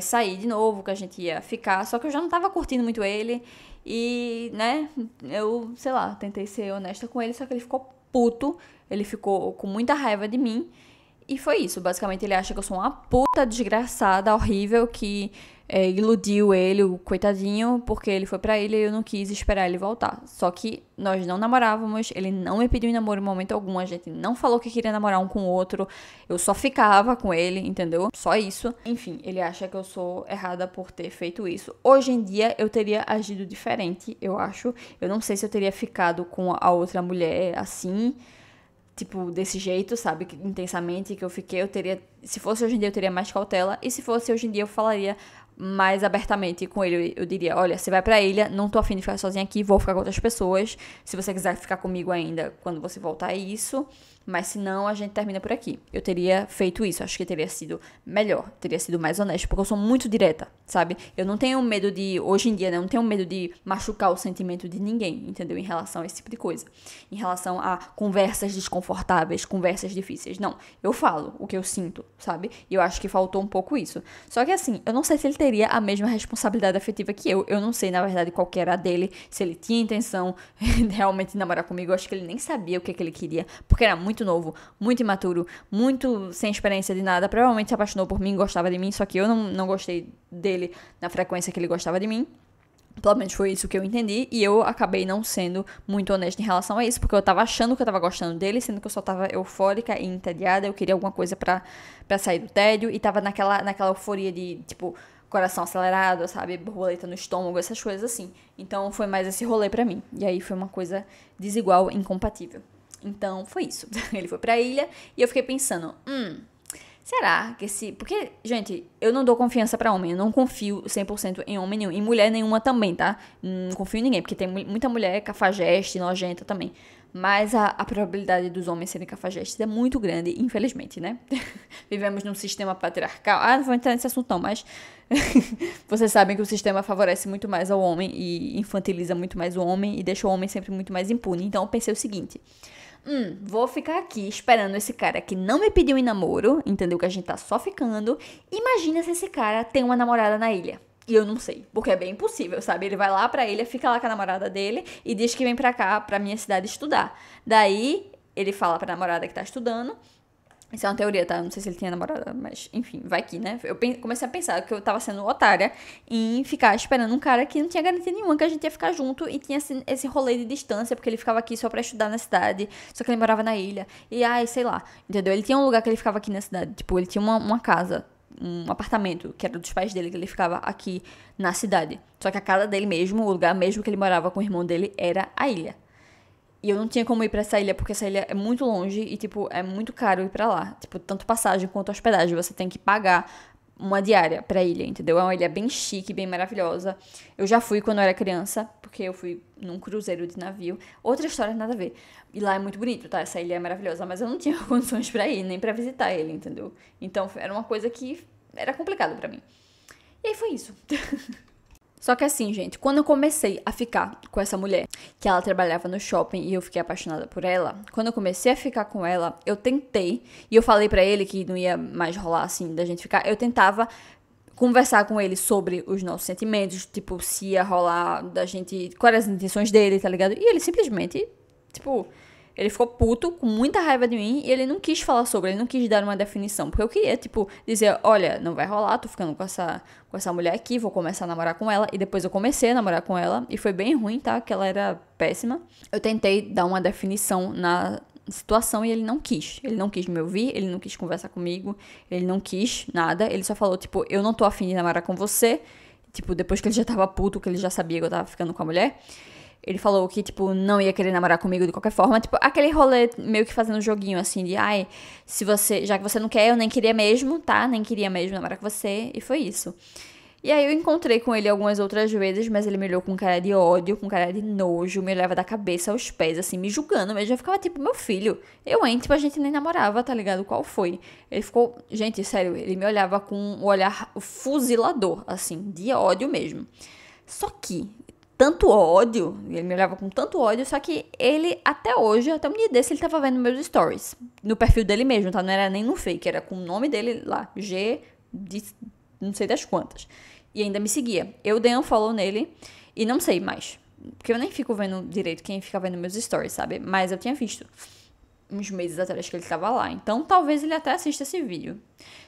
sair de novo, que a gente ia ficar, só que eu já não tava curtindo muito ele, e, né, eu, sei lá, tentei ser honesta com ele, só que ele ficou puto, ele ficou com muita raiva de mim, e foi isso, basicamente ele acha que eu sou uma puta desgraçada, horrível, que iludiu ele, o coitadinho, porque ele foi pra ilha e eu não quis esperar ele voltar. Só que nós não namorávamos, ele não me pediu em namoro em momento algum, a gente não falou que queria namorar um com o outro, eu só ficava com ele, entendeu? Só isso. Enfim, ele acha que eu sou errada por ter feito isso. Hoje em dia eu teria agido diferente, eu acho. Eu não sei se eu teria ficado com a outra mulher assim, tipo, desse jeito, sabe, intensamente que eu fiquei, eu teria, se fosse hoje em dia eu teria mais cautela, e se fosse hoje em dia eu falaria mais abertamente com ele, eu diria, olha, você vai pra ilha, não tô afim de ficar sozinha aqui, vou ficar com outras pessoas, se você quiser ficar comigo ainda quando você voltar é isso, mas se não, a gente termina por aqui. Eu teria feito isso, acho que teria sido melhor, teria sido mais honesto, porque eu sou muito direta, sabe? Eu não tenho medo de, hoje em dia, né, eu não tenho medo de machucar o sentimento de ninguém, entendeu? Em relação a esse tipo de coisa. Em relação a conversas desconfortáveis, conversas difíceis. Não, eu falo o que eu sinto, sabe? E eu acho que faltou um pouco isso. Só que assim, eu não sei se ele teria a mesma responsabilidade afetiva que eu. Eu não sei, na verdade, qual que era a dele, se ele tinha intenção de realmente namorar comigo. Eu acho que ele nem sabia o que ele queria, porque era muito novo, muito imaturo, muito sem experiência de nada. Provavelmente se apaixonou por mim, gostava de mim, só que eu não gostei dele na frequência que ele gostava de mim. Pelo menos foi isso que eu entendi, e eu acabei não sendo muito honesta em relação a isso, porque eu tava achando que eu tava gostando dele, sendo que eu só tava eufórica e entediada, eu queria alguma coisa pra sair do tédio, e tava naquela euforia de, tipo, coração acelerado, sabe, borboleta no estômago, essas coisas assim. Então foi mais esse rolê pra mim, e aí foi uma coisa desigual, incompatível. Então foi isso, ele foi pra ilha, e eu fiquei pensando, será que esse... Porque, gente, eu não dou confiança pra homem. Eu não confio 100% em homem nenhum. Em mulher nenhuma também, tá? Não confio em ninguém. Porque tem muita mulher cafajeste, nojenta também. Mas a probabilidade dos homens serem cafajestes é muito grande, infelizmente, né? Vivemos num sistema patriarcal. Não vou entrar nesse assunto não, mas... Vocês sabem que o sistema favorece muito mais ao homem e infantiliza muito mais o homem e deixa o homem sempre muito mais impune. Então eu pensei o seguinte... vou ficar aqui esperando esse cara que não me pediu em namoro, entendeu? Que a gente tá só ficando. Imagina se esse cara tem uma namorada na ilha. E eu não sei, porque é bem impossível, sabe? Ele vai lá pra ilha, fica lá com a namorada dele e diz que vem pra cá, pra minha cidade estudar. Daí, ele fala pra namorada que tá estudando. Isso é uma teoria, tá? Eu não sei se ele tinha namorada, mas enfim, vai que, né? Eu comecei a pensar que eu tava sendo otária em ficar esperando um cara que não tinha garantia nenhuma que a gente ia ficar junto e tinha esse rolê de distância, porque ele ficava aqui só pra estudar na cidade, só que ele morava na ilha. E, sei lá, entendeu? Ele tinha um lugar que ele ficava aqui na cidade, tipo, ele tinha uma casa, um apartamento, que era dos pais dele, que ele ficava aqui na cidade. Só que a casa dele mesmo, o lugar mesmo que ele morava com o irmão dele, era a ilha. E eu não tinha como ir pra essa ilha, porque essa ilha é muito longe e, tipo, é muito caro ir pra lá. Tipo, tanto passagem quanto hospedagem. Você tem que pagar uma diária pra ilha, entendeu? É uma ilha bem chique, bem maravilhosa. Eu já fui quando eu era criança, porque eu fui num cruzeiro de navio. Outra história, nada a ver. E lá é muito bonito, tá? Essa ilha é maravilhosa, mas eu não tinha condições pra ir, nem pra visitar ele, entendeu? Então era uma coisa que era complicado pra mim. E aí foi isso. Só que assim, gente, quando eu comecei a ficar com essa mulher, que ela trabalhava no shopping e eu fiquei apaixonada por ela, quando eu comecei a ficar com ela, eu tentei, e eu falei pra ele que não ia mais rolar assim da gente ficar, eu tentava conversar com ele sobre os nossos sentimentos, tipo, se ia rolar da gente, quais eram as intenções dele, tá ligado? E ele simplesmente, tipo, ele ficou puto, com muita raiva de mim, e ele não quis falar sobre, ele não quis dar uma definição. Porque eu queria, tipo, dizer, olha, não vai rolar, tô ficando com essa mulher aqui, vou começar a namorar com ela. E depois eu comecei a namorar com ela, e foi bem ruim, tá? Que ela era péssima. Eu tentei dar uma definição na situação e ele não quis. Ele não quis me ouvir, ele não quis conversar comigo, ele não quis nada. Ele só falou, tipo, eu não tô afim de namorar com você. Tipo, depois que ele já tava puto, que ele já sabia que eu tava ficando com a mulher. Ele falou que, tipo, não ia querer namorar comigo de qualquer forma. Tipo, aquele rolê meio que fazendo joguinho, assim, de... Ai, se você... Já que você não quer, eu nem queria mesmo, tá? Nem queria mesmo namorar com você. E foi isso. E aí eu encontrei com ele algumas outras vezes, mas ele me olhou com cara de ódio, com cara de nojo. Me olhava da cabeça aos pés, assim, me julgando mesmo. Eu ficava, tipo, meu filho. Eu, hein? Tipo, a gente nem namorava, tá ligado? Qual foi? Ele ficou... Gente, sério, ele me olhava com um olhar fuzilador, assim, de ódio mesmo. Só que... tanto ódio, ele me olhava com tanto ódio, só que ele, até hoje, até um dia desse, ele tava vendo meus stories, no perfil dele mesmo, tá? Não era nem no fake, era com o nome dele lá, G, de não sei das quantas, e ainda me seguia. Eu dei um follow nele, e não sei mais, porque eu nem fico vendo direito quem fica vendo meus stories, sabe? Mas eu tinha visto uns meses atrás que ele tava lá, então talvez ele até assista esse vídeo.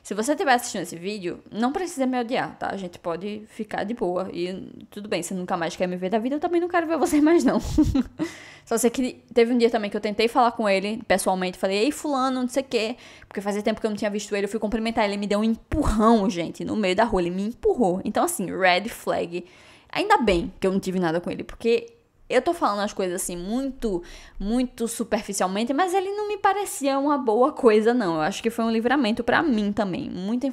Se você estiver assistindo esse vídeo, não precisa me odiar, tá? A gente pode ficar de boa e tudo bem, se nunca mais quer me ver da vida, eu também não quero ver você mais não. Só sei que teve um dia também que eu tentei falar com ele pessoalmente, falei, ei fulano, não sei o quê, porque fazia tempo que eu não tinha visto ele, eu fui cumprimentar ele, me deu um empurrão, gente, no meio da rua, ele me empurrou. Então assim, red flag. Ainda bem que eu não tive nada com ele, porque eu tô falando as coisas assim muito superficialmente, mas ele não me parecia uma boa coisa, não. Eu acho que foi um livramento pra mim também. Muito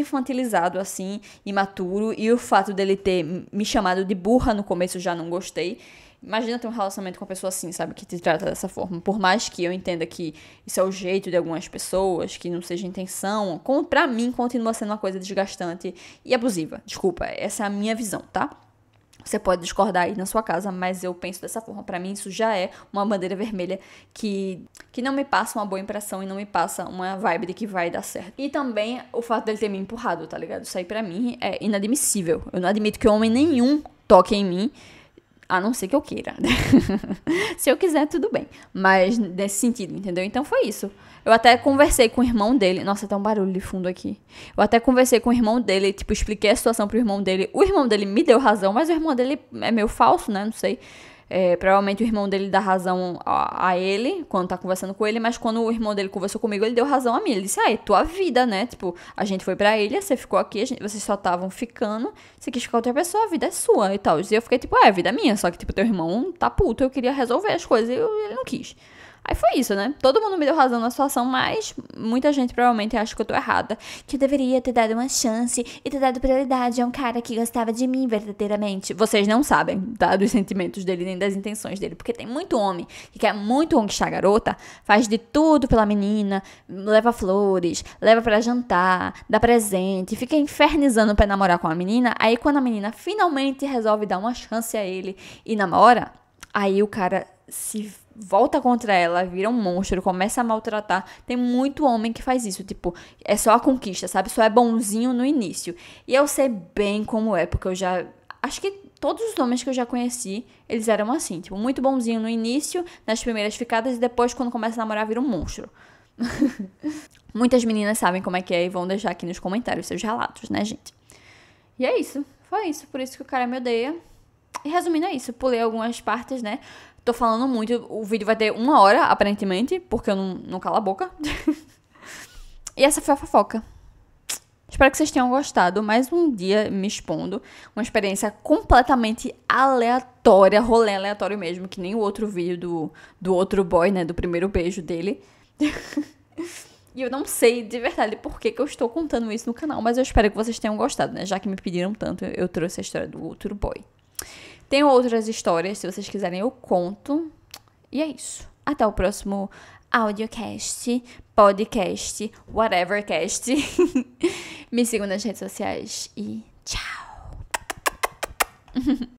infantilizado, assim, imaturo. E o fato dele ter me chamado de burra no começo eu já não gostei. Imagina ter um relacionamento com uma pessoa assim, sabe? Que te trata dessa forma. Por mais que eu entenda que isso é o jeito de algumas pessoas, que não seja intenção, pra mim continua sendo uma coisa desgastante e abusiva. Desculpa, essa é a minha visão, tá? Você pode discordar aí na sua casa, mas eu penso dessa forma. Pra mim, isso já é uma bandeira vermelha que não me passa uma boa impressão e não me passa uma vibe de que vai dar certo. E também o fato dele ter me empurrado, tá ligado? Isso aí pra mim é inadmissível. Eu não admito que homem nenhum toque em mim, a não ser que eu queira. Se eu quiser, tudo bem. Mas nesse sentido, entendeu? Então foi isso. Eu até conversei com o irmão dele. Nossa, tá um barulho de fundo aqui. Eu até conversei com o irmão dele, tipo, expliquei a situação pro irmão dele. O irmão dele me deu razão, mas o irmão dele é meio falso, né? Não sei. Provavelmente o irmão dele dá razão a ele, quando tá conversando com ele, mas quando o irmão dele conversou comigo, ele deu razão a mim. Ele disse, é tua vida, né? Tipo, a gente foi pra ilha, você ficou aqui, vocês só estavam ficando, você quis ficar com outra pessoa, a vida é sua e tal. E eu fiquei tipo, a vida é minha, só que, tipo, teu irmão tá puto, eu queria resolver as coisas e ele não quis. Aí foi isso, né? Todo mundo me deu razão na situação, mas muita gente provavelmente acha que eu tô errada. Que eu deveria ter dado uma chance e ter dado prioridade a um cara que gostava de mim verdadeiramente. Vocês não sabem, tá? Dos sentimentos dele, nem das intenções dele. Porque tem muito homem que quer muito conquistar a garota, faz de tudo pela menina, leva flores, leva pra jantar, dá presente, fica infernizando pra namorar com a menina. Aí quando a menina finalmente resolve dar uma chance a ele e namora, aí o cara se volta contra ela, vira um monstro, começa a maltratar. Tem muito homem que faz isso, tipo, é só a conquista, sabe? Só é bonzinho no início. E eu sei bem como é, porque eu já... Acho que todos os homens que eu já conheci, eles eram assim, tipo, muito bonzinho no início, nas primeiras ficadas, e depois, quando começa a namorar, vira um monstro. Muitas meninas sabem como é que é e vão deixar aqui nos comentários seus relatos, né, gente? E é isso. Foi isso. Por isso que o cara me odeia. E resumindo, é isso. Pulei algumas partes, né? Tô falando muito. O vídeo vai ter 1 hora, aparentemente, porque eu não calo a boca. E essa foi a fofoca. Espero que vocês tenham gostado. Mais um dia me expondo. Uma experiência completamente aleatória. Rolê aleatório mesmo. Que nem o outro vídeo do outro boy, né? Do primeiro beijo dele. E eu não sei de verdade por que eu estou contando isso no canal, mas eu espero que vocês tenham gostado, né? Já que me pediram tanto, eu trouxe a história do outro boy. Tem outras histórias, se vocês quiserem eu conto. E é isso. Até o próximo audiocast, podcast, whatevercast. Me sigam nas redes sociais e tchau!